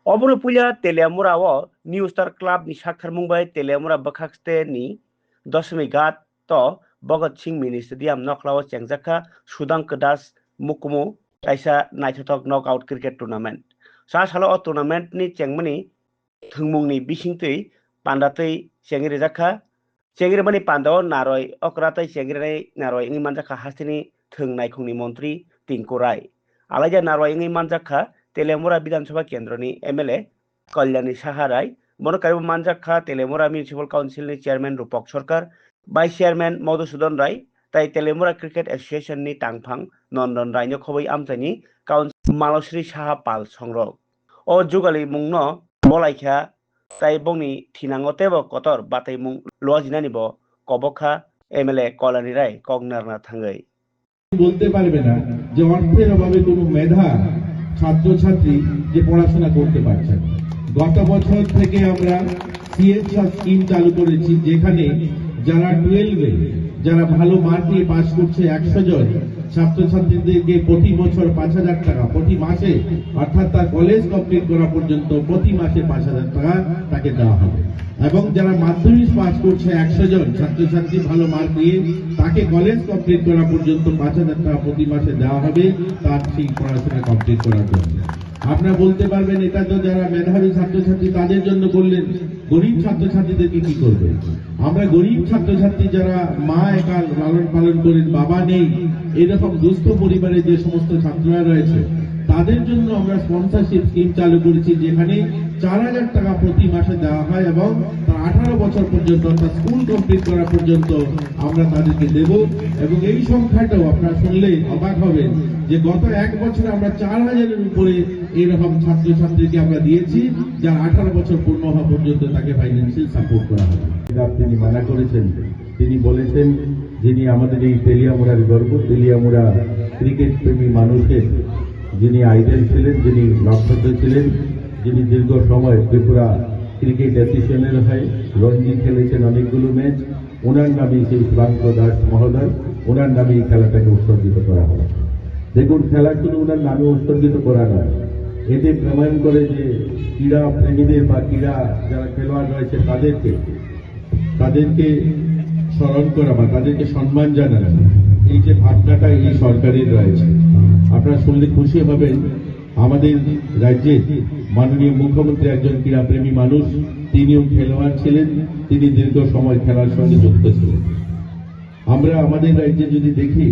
Obro puya Telemura o New Star Club ni Shakhtar Mumbai Telemura Bakhakste ni 10 gat to Bhagat Singh Mini Stadium Noklao Chengjaka Sudang Kedas Mukumu kaisa naithotok knockout cricket tournament. Sa salo o tournament ni chengmani thungmung ni bisingtui pandatui chengri jaka chengri mani pandao naroi okratai chengri naroi ingi manjaka hastini thungnai khungni mantri Tinku Rai. Alaja naroi ingi manjaka Telemura Bidhansabha Kendrani MLA Kalyani Saha Rai, Monokaribu Manjakha Telemura Municipal Council ni Chairman Rupak Sarkar, Vice Chairman Madhusudan Rai, tai Telemura Cricket Association ni Tangphang Nondan Rai no khoboi amchani Council Malosri Saha Pal Songrok. O jugali mungno bolaikha tai bongni thinangotebo kotor batai mung loajinani bo kobokha MLA Kalyani Rai Kognarna thangai. বলতে পারবে না যে অর্থের অভাবে কোনো মেধা ছাত্রছাত্রী যে পড়াশোনা করতে পারছে না। গত বছর থেকে আমরা সিএসআর স্কিম চালু করেছি, যেখানে যারা 12-এ যারা ভালো মার্ক নিয়ে পাস করছে 100 জন ছাত্রছাত্রীদেরকে প্রতি বছর 5,000 টাকা প্রতি মাসে, অর্থাৎ তার কলেজ কমপ্লিট করা পর্যন্ত প্রতি মাসে 5,000 টাকা তাকে দেওয়া হবে। এবং যারা মাধ্যমিক পাস করছে 100 জন ছাত্রছাত্রী ভালো মার্ক নিয়ে, তাকে কলেজ কমপ্লিট করা পর্যন্ত 5,000 টাকা প্রতি মাসে দেওয়া হবে তার সেই পড়াশোনা কমপ্লিট করার জন্য। আপনারা বলতে পারবেন এটা তো যারা মেধাবী ছাত্রছাত্রী তাদের জন্য বললেন, গরিব ছাত্রছাত্রীদেরকে কি করবে? আমরা গরিব ছাত্রছাত্রী যারা মা একা লালন পালন করেন, বাবা নেই, এরকম দুস্থ পরিবারে যে সমস্ত ছাত্ররা রয়েছে তাদের জন্য আমরা স্পন্সরশিপ স্কিম চালু করেছি, যেখানে 4,000 টাকা প্রতি মাসে দেওয়া হয় এবং তার 18 বছর পর্যন্ত অর্থাৎ স্কুল কমপ্লিট করা পর্যন্ত আমরা তাদেরকে দেব। এবং এই সংখ্যাটাও আপনারা শুনলে অবাক হবেন যে গত 1 বছরে আমরা 4,000-এর উপরে এরকম ছাত্রছাত্রীকে আমরা দিয়েছি, যার 18 বছর পূর্ণ হওয়া পর্যন্ত তাকে ফাইন্যান্সিয়াল সাপোর্ট করা হবে। তিনি মানা করেছেন, তিনি বলেছেন যিনি আমাদের এই তেলিয়ামুড়ার গর্ব, তেলিয়ামুড়া ক্রিকেট প্রেমী মানুষের যিনি আইডল ছিলেন, যিনি নক্ষত্র ছিলেন, যিনি দীর্ঘ সময় ত্রিপুরা ক্রিকেট অ্যাসোসিয়েশনের হয়ে রঞ্জি খেলেছেন অনেকগুলো ম্যাচ, ওনার নামে সেই প্রান্ত দাস মহোদয়, ওনার নামে এই খেলাটাকে উৎসর্গিত করা হবে। দেখুন, খেলা শুধু ওনার নামে উৎসর্গিত করা নয়, এতে প্রমাণ করে যে ক্রীড়া প্রেমীদের বা ক্রীড়া যারা খেলোয়াড় রয়েছে তাদেরকে স্মরণ করা বা তাদেরকে সম্মান জানানো, এই যে ভাবনাটা এই সরকারের রয়েছে। আপনারা শুনলে খুশি হবেন, আমাদের রাজ্যের মাননীয় মুখ্যমন্ত্রী একজন ক্রীড়াপ্রেমী মানুষ, তিনিও খেলোয়াড় ছিলেন, তিনি দীর্ঘ সময় খেলার সঙ্গে যুক্ত ছিলেন। আমরা আমাদের রাজ্যে যদি দেখি,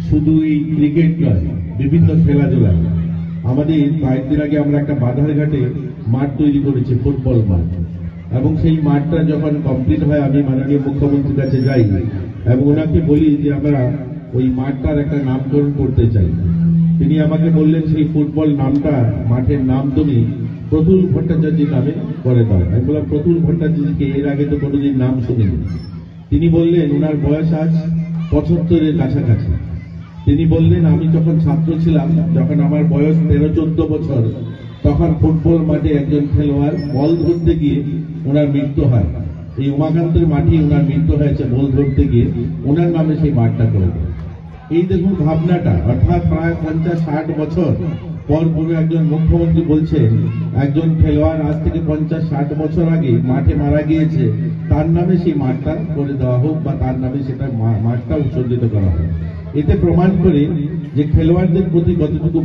শুধু এই ক্রিকেট নয়, বিভিন্ন খেলাধুলা, আমাদের কয়েকদিন আগে আমরা একটা বাধারঘাটে মাঠ তৈরি করেছি, ফুটবল মাঠ, এবং সেই মাঠটা যখন কমপ্লিট হয় আমি মাননীয় মুখ্যমন্ত্রীর কাছে যাই এবং ওনাকে বলি যে আমরা ওই মাঠটার একটা নামকরণ করতে চাই। তিনি আমাকে বললেন সেই ফুটবল নামটা, মাঠের নাম তুমি প্রতুল ভট্টাচার্যের নামে করে দাও। আমি বললাম প্রতুল ভট্টাচার্যকে এর আগে তো কোনোদিন নাম শুনিনি। তিনি বললেন ওনার বয়স আজ 75-এর কাছাকাছি। তিনি বললেন আমি যখন ছাত্র ছিলাম, যখন আমার বয়স 13-14 বছর, তখন ফুটবল মাঠে একজন খেলোয়াড় বল ধরতে গিয়ে ওনার মৃত্যু হয়। এই উমাকান্তের মাঠে ওনার মৃত্যু হয়েছে বল ধরতে গিয়ে, ওনার নামে সেই মাঠটা করে দেয়। এই দেখুন ভাবনাটা, অর্থাৎ প্রায় 50-60 বছর পর পরে একজন মুখ্যমন্ত্রী বলছেন একজন খেলোয়াড় আজ থেকে 50-60 বছর আগে মাঠে মারা গিয়েছে, তার নামে সেই মাঠটা করে দেওয়া হোক বা তার নামে সেটা মাঠটা উৎসর্গিত করা হোক। এতে প্রমাণ করে যে খেলোয়াড়দের প্রতি কতটুকু